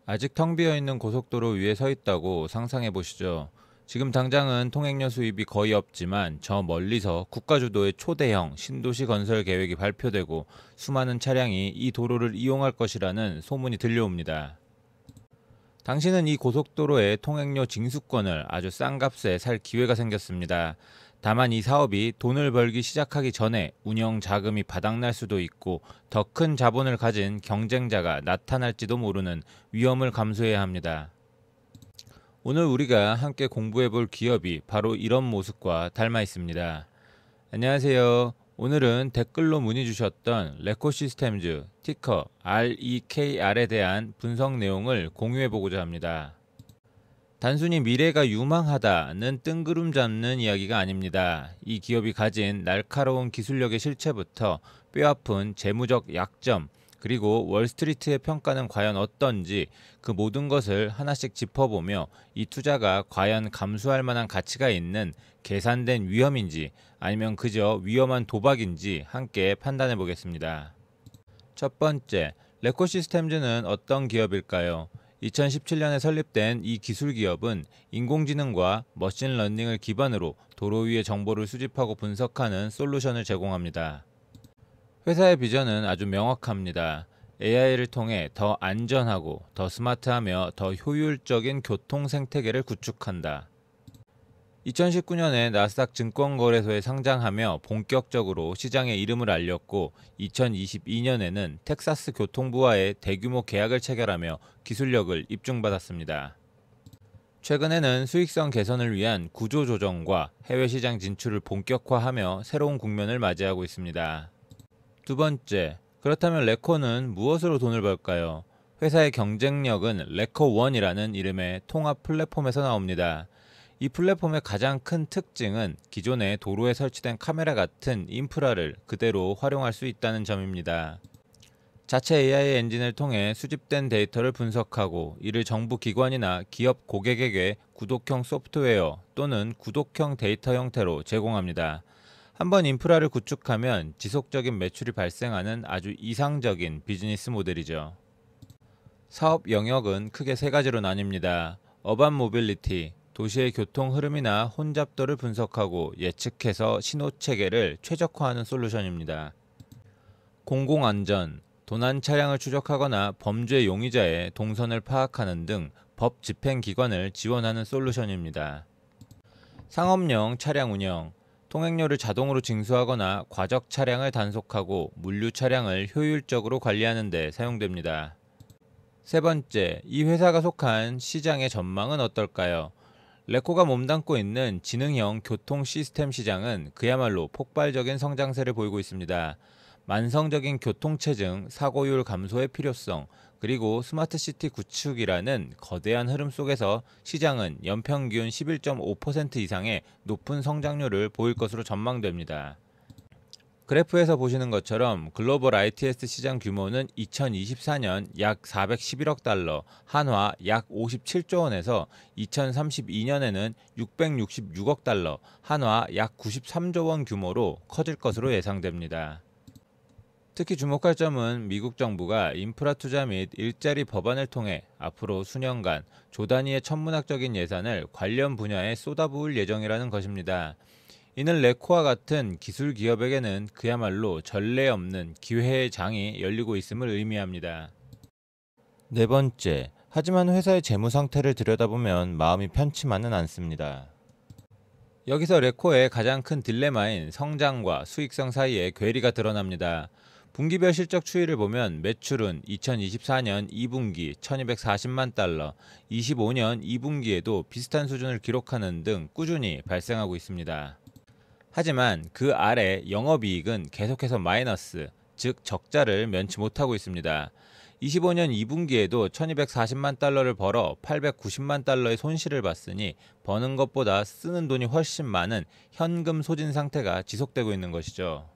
아직 텅 비어 있는 고속도로 위에 서 있다고 상상해 보시죠. 지금 당장은 통행료 수입이 거의 없지만 저 멀리서 국가 주도의 초대형 신도시 건설 계획이 발표되고 수많은 차량이 이 도로를 이용할 것이라는 소문이 들려옵니다. 당신은 이 고속도로의 통행료 징수권을 아주 싼 값에 살 기회가 생겼습니다. 다만 이 사업이 돈을 벌기 시작하기 전에 운영 자금이 바닥날 수도 있고 더 큰 자본을 가진 경쟁자가 나타날지도 모르는 위험을 감수해야 합니다. 오늘 우리가 함께 공부해 볼 기업이 바로 이런 모습과 닮아 있습니다. 안녕하세요. 오늘은 댓글로 문의 주셨던 레코 시스템즈 티커 REKR에 대한 분석 내용을 공유해 보고자 합니다. 단순히 미래가 유망하다는 뜬구름 잡는 이야기가 아닙니다. 이 기업이 가진 날카로운 기술력의 실체부터 뼈아픈 재무적 약점, 그리고 월스트리트의 평가는 과연 어떤지 그 모든 것을 하나씩 짚어보며 이 투자가 과연 감수할 만한 가치가 있는 계산된 위험인지 아니면 그저 위험한 도박인지 함께 판단해 보겠습니다. 첫 번째, 레코 시스템즈는 어떤 기업일까요? 2017년에 설립된 이 기술 기업은 인공지능과 머신러닝을 기반으로 도로 위의 정보를 수집하고 분석하는 솔루션을 제공합니다. 회사의 비전은 아주 명확합니다. AI를 통해 더 안전하고 더 스마트하며 더 효율적인 교통 생태계를 구축한다. 2019년에 나스닥 증권거래소에 상장하며 본격적으로 시장에 이름을 알렸고 2022년에는 텍사스 교통부와의 대규모 계약을 체결하며 기술력을 입증받았습니다. 최근에는 수익성 개선을 위한 구조 조정과 해외 시장 진출을 본격화하며 새로운 국면을 맞이하고 있습니다. 두 번째, 그렇다면 레코는 무엇으로 돈을 벌까요? 회사의 경쟁력은 레코원이라는 이름의 통합 플랫폼에서 나옵니다. 이 플랫폼의 가장 큰 특징은 기존의 도로에 설치된 카메라 같은 인프라를 그대로 활용할 수 있다는 점입니다. 자체 AI 엔진을 통해 수집된 데이터를 분석하고 이를 정부 기관이나 기업 고객에게 구독형 소프트웨어 또는 구독형 데이터 형태로 제공합니다. 한번 인프라를 구축하면 지속적인 매출이 발생하는 아주 이상적인 비즈니스 모델이죠. 사업 영역은 크게 세 가지로 나뉩니다. 어반 모빌리티, 도시의 교통 흐름이나 혼잡도를 분석하고 예측해서 신호 체계를 최적화하는 솔루션입니다. 공공안전, 도난 차량을 추적하거나 범죄 용의자의 동선을 파악하는 등 법 집행 기관을 지원하는 솔루션입니다. 상업용 차량 운영, 통행료를 자동으로 징수하거나 과적 차량을 단속하고 물류 차량을 효율적으로 관리하는 데 사용됩니다. 세 번째, 이 회사가 속한 시장의 전망은 어떨까요? 레코가 몸담고 있는 지능형 교통 시스템 시장은 그야말로 폭발적인 성장세를 보이고 있습니다. 만성적인 교통체증, 사고율 감소의 필요성, 그리고 스마트시티 구축이라는 거대한 흐름 속에서 시장은 연평균 11.5% 이상의 높은 성장률을 보일 것으로 전망됩니다. 그래프에서 보시는 것처럼 글로벌 ITS 시장 규모는 2024년 약 411억 달러, 한화 약 57조 원에서 2032년에는 666억 달러, 한화 약 93조 원 규모로 커질 것으로 예상됩니다. 특히 주목할 점은 미국 정부가 인프라 투자 및 일자리 법안을 통해 앞으로 수년간 조 단위의 천문학적인 예산을 관련 분야에 쏟아부을 예정이라는 것입니다. 이는 레코와 같은 기술 기업에게는 그야말로 전례 없는 기회의 장이 열리고 있음을 의미합니다. 네 번째, 하지만 회사의 재무 상태를 들여다보면 마음이 편치만은 않습니다. 여기서 레코의 가장 큰 딜레마인 성장과 수익성 사이에 괴리가 드러납니다. 분기별 실적 추이를 보면 매출은 2024년 2분기 1240만 달러, 25년 2분기에도 비슷한 수준을 기록하는 등 꾸준히 발생하고 있습니다. 하지만 그 아래 영업이익은 계속해서 마이너스, 즉 적자를 면치 못하고 있습니다. 25년 2분기에도 1240만 달러를 벌어 890만 달러의 손실을 봤으니 버는 것보다 쓰는 돈이 훨씬 많은 현금 소진 상태가 지속되고 있는 것이죠.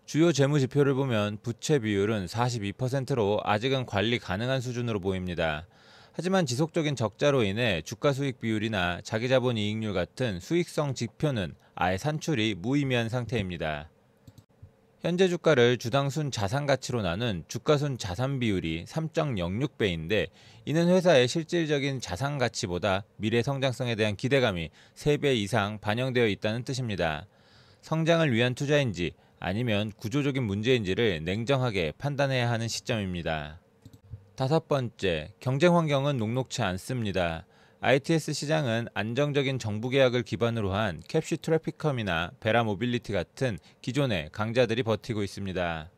주요 재무 지표를 보면 부채 비율은 42%로 아직은 관리 가능한 수준으로 보입니다. 하지만 지속적인 적자로 인해 주가수익 비율이나 자기자본 이익률 같은 수익성 지표는 아예 산출이 무의미한 상태입니다. 현재 주가를 주당 순 자산 가치로 나눈 주가 순 자산 비율이 3.06배인데 이는 회사의 실질적인 자산 가치보다 미래 성장성에 대한 기대감이 3배 이상 반영되어 있다는 뜻입니다. 성장을 위한 투자인지 아니면 구조적인 문제인지를 냉정하게 판단해야 하는 시점입니다. 다섯 번째, 경쟁 환경은 녹록치 않습니다. ITS 시장은 안정적인 정부 계약을 기반으로 한 캡시 트래피컴이나 베라 모빌리티 같은 기존의 강자들이 버티고 있습니다.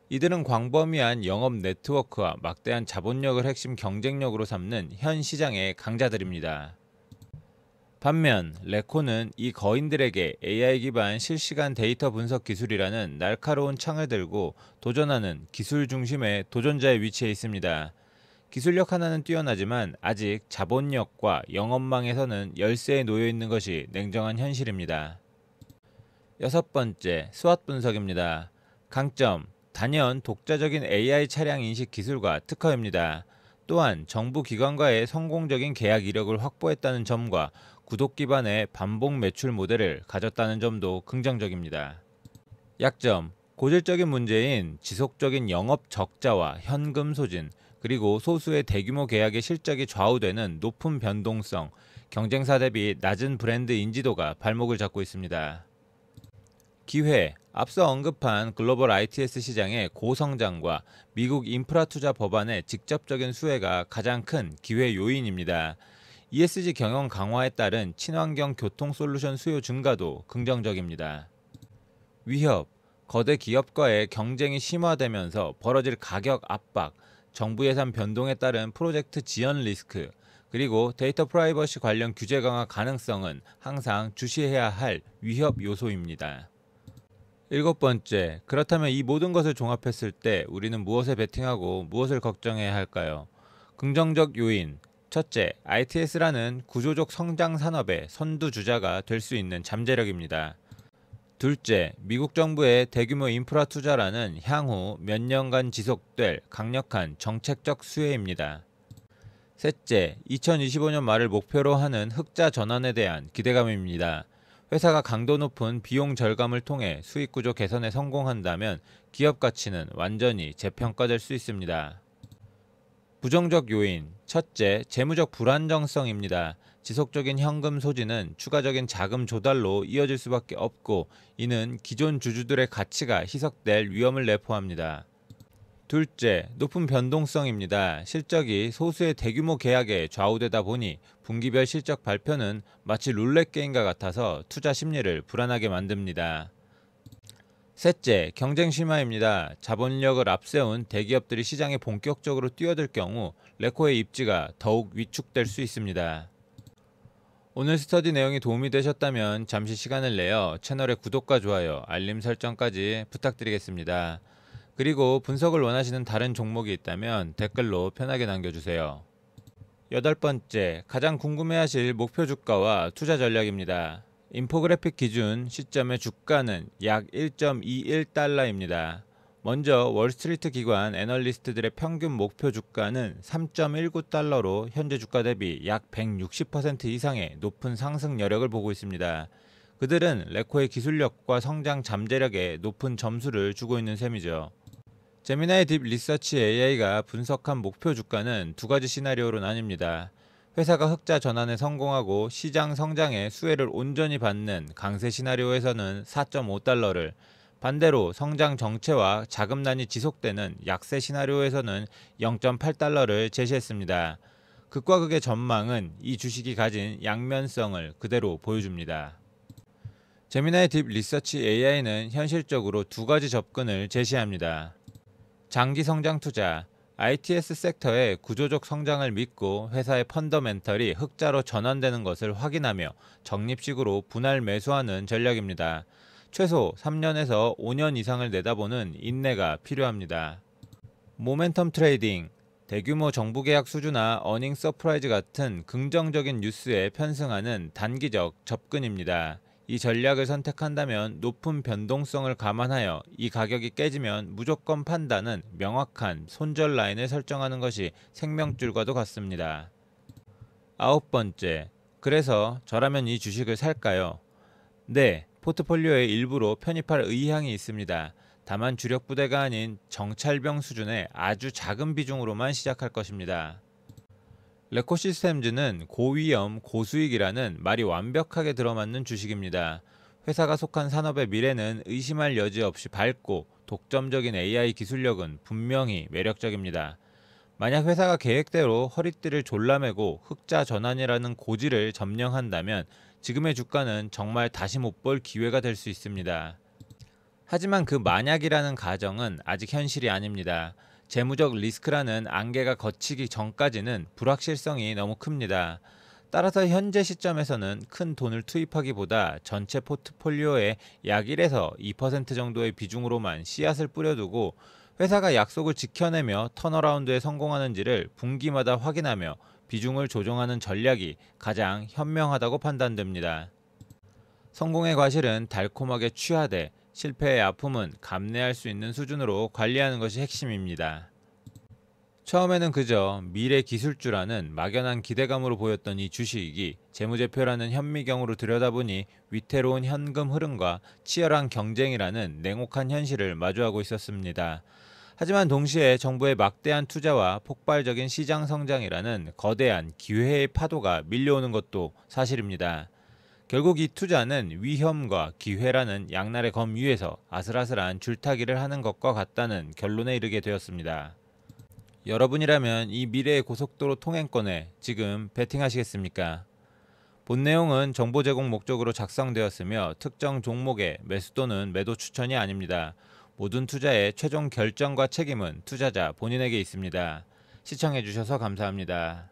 이들은 광범위한 영업 네트워크와 막대한 자본력을 핵심 경쟁력으로 삼는 현 시장의 강자들입니다. 반면 레코는 이 거인들에게 AI 기반 실시간 데이터 분석 기술이라는 날카로운 창을 들고 도전하는 기술 중심의 도전자의 위치에 있습니다. 기술력 하나는 뛰어나지만 아직 자본력과 영업망에서는 열세에 놓여 있는 것이 냉정한 현실입니다. 여섯 번째, 스왓 분석입니다. 강점, 단연 독자적인 AI 차량 인식 기술과 특허입니다. 또한 정부 기관과의 성공적인 계약 이력을 확보했다는 점과 구독 기반의 반복 매출 모델을 가졌다는 점도 긍정적입니다. 약점, 고질적인 문제인 지속적인 영업 적자와 현금 소진, 그리고 소수의 대규모 계약의 실적이 좌우되는 높은 변동성, 경쟁사 대비 낮은 브랜드 인지도가 발목을 잡고 있습니다. 기회, 앞서 언급한 글로벌 ITS 시장의 고성장과 미국 인프라 투자 법안의 직접적인 수혜가 가장 큰 기회 요인입니다. ESG 경영 강화에 따른 친환경 교통 솔루션 수요 증가도 긍정적입니다. 위협, 거대 기업과의 경쟁이 심화되면서 벌어질 가격 압박, 정부 예산 변동에 따른 프로젝트 지연 리스크, 그리고 데이터 프라이버시 관련 규제 강화 가능성은 항상 주시해야 할 위협 요소입니다. 일곱 번째, 그렇다면 이 모든 것을 종합했을 때 우리는 무엇에 베팅하고 무엇을 걱정해야 할까요? 긍정적 요인, 첫째, ITS라는 구조적 성장 산업의 선두주자가 될 수 있는 잠재력입니다. 둘째, 미국 정부의 대규모 인프라 투자라는 향후 몇 년간 지속될 강력한 정책적 수혜입니다. 셋째, 2025년 말을 목표로 하는 흑자 전환에 대한 기대감입니다. 회사가 강도 높은 비용 절감을 통해 수익 구조 개선에 성공한다면 기업 가치는 완전히 재평가될 수 있습니다. 부정적 요인, 첫째, 재무적 불안정성입니다. 지속적인 현금 소진은 추가적인 자금 조달로 이어질 수밖에 없고 이는 기존 주주들의 가치가 희석될 위험을 내포합니다. 둘째, 높은 변동성입니다. 실적이 소수의 대규모 계약에 좌우되다 보니 분기별 실적 발표는 마치 룰렛 게임과 같아서 투자 심리를 불안하게 만듭니다. 셋째, 경쟁 심화입니다. 자본력을 앞세운 대기업들이 시장에 본격적으로 뛰어들 경우 레코의 입지가 더욱 위축될 수 있습니다. 오늘 스터디 내용이 도움이 되셨다면 잠시 시간을 내어 채널의 구독과 좋아요, 알림 설정까지 부탁드리겠습니다. 그리고 분석을 원하시는 다른 종목이 있다면 댓글로 편하게 남겨주세요. 여덟 번째, 가장 궁금해하실 목표 주가와 투자 전략입니다. 인포그래픽 기준 시점의 주가는 약 1.21달러입니다. 먼저 월스트리트 기관 애널리스트들의 평균 목표 주가는 3.19달러로 현재 주가 대비 약 160% 이상의 높은 상승 여력을 보고 있습니다. 그들은 레코의 기술력과 성장 잠재력에 높은 점수를 주고 있는 셈이죠. 제미나이 딥 리서치 AI가 분석한 목표 주가는 두 가지 시나리오로 나뉩니다. 회사가 흑자 전환에 성공하고 시장 성장의 수혜를 온전히 받는 강세 시나리오에서는 4.5달러를, 반대로 성장 정체와 자금난이 지속되는 약세 시나리오에서는 0.8달러를 제시했습니다. 극과 극의 전망은 이 주식이 가진 양면성을 그대로 보여줍니다. 제미나이 딥 리서치 AI는 현실적으로 두 가지 접근을 제시합니다. 장기 성장 투자, ITS 섹터의 구조적 성장을 믿고 회사의 펀더멘털이 흑자로 전환되는 것을 확인하며 적립식으로 분할 매수하는 전략입니다. 최소 3년에서 5년 이상을 내다보는 인내가 필요합니다. 모멘텀 트레이딩, 대규모 정부 계약 수주나 어닝 서프라이즈 같은 긍정적인 뉴스에 편승하는 단기적 접근입니다. 이 전략을 선택한다면 높은 변동성을 감안하여 이 가격이 깨지면 무조건 판다는 명확한 손절 라인을 설정하는 것이 생명줄과도 같습니다. 아홉 번째, 그래서 저라면 이 주식을 살까요? 네, 포트폴리오의 일부로 편입할 의향이 있습니다. 다만 주력 부대가 아닌 정찰병 수준의 아주 작은 비중으로만 시작할 것입니다. 레코시스템즈는 고위험, 고수익이라는 말이 완벽하게 들어맞는 주식입니다. 회사가 속한 산업의 미래는 의심할 여지 없이 밝고 독점적인 AI 기술력은 분명히 매력적입니다. 만약 회사가 계획대로 허리띠를 졸라매고 흑자 전환이라는 고지를 점령한다면 지금의 주가는 정말 다시 못 볼 기회가 될 수 있습니다. 하지만 그 만약이라는 가정은 아직 현실이 아닙니다. 재무적 리스크라는 안개가 걷히기 전까지는 불확실성이 너무 큽니다. 따라서 현재 시점에서는 큰 돈을 투입하기보다 전체 포트폴리오의 약 1에서 2% 정도의 비중으로만 씨앗을 뿌려두고 회사가 약속을 지켜내며 턴어라운드에 성공하는지를 분기마다 확인하며 비중을 조정하는 전략이 가장 현명하다고 판단됩니다. 성공의 과실은 달콤하게 취하되 실패의 아픔은 감내할 수 있는 수준으로 관리하는 것이 핵심입니다. 처음에는 그저 미래 기술주라는 막연한 기대감으로 보였던 이 주식이 재무제표라는 현미경으로 들여다보니 위태로운 현금 흐름과 치열한 경쟁이라는 냉혹한 현실을 마주하고 있었습니다. 하지만 동시에 정부의 막대한 투자와 폭발적인 시장 성장이라는 거대한 기회의 파도가 밀려오는 것도 사실입니다. 결국 이 투자는 위험과 기회라는 양날의 검 위에서 아슬아슬한 줄타기를 하는 것과 같다는 결론에 이르게 되었습니다. 여러분이라면 이 미래의 고속도로 통행권에 지금 베팅하시겠습니까? 본 내용은 정보 제공 목적으로 작성되었으며 특정 종목의 매수 또는 매도 추천이 아닙니다. 모든 투자의 최종 결정과 책임은 투자자 본인에게 있습니다. 시청해주셔서 감사합니다.